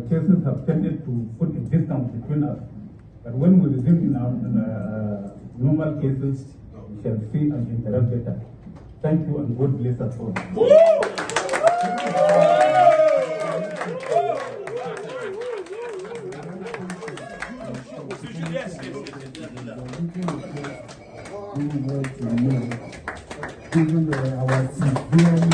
cases have tended to put a distance between us. But when we resume in our normal cases, we shall see and interact better. Thank you and God bless us all. Given our severe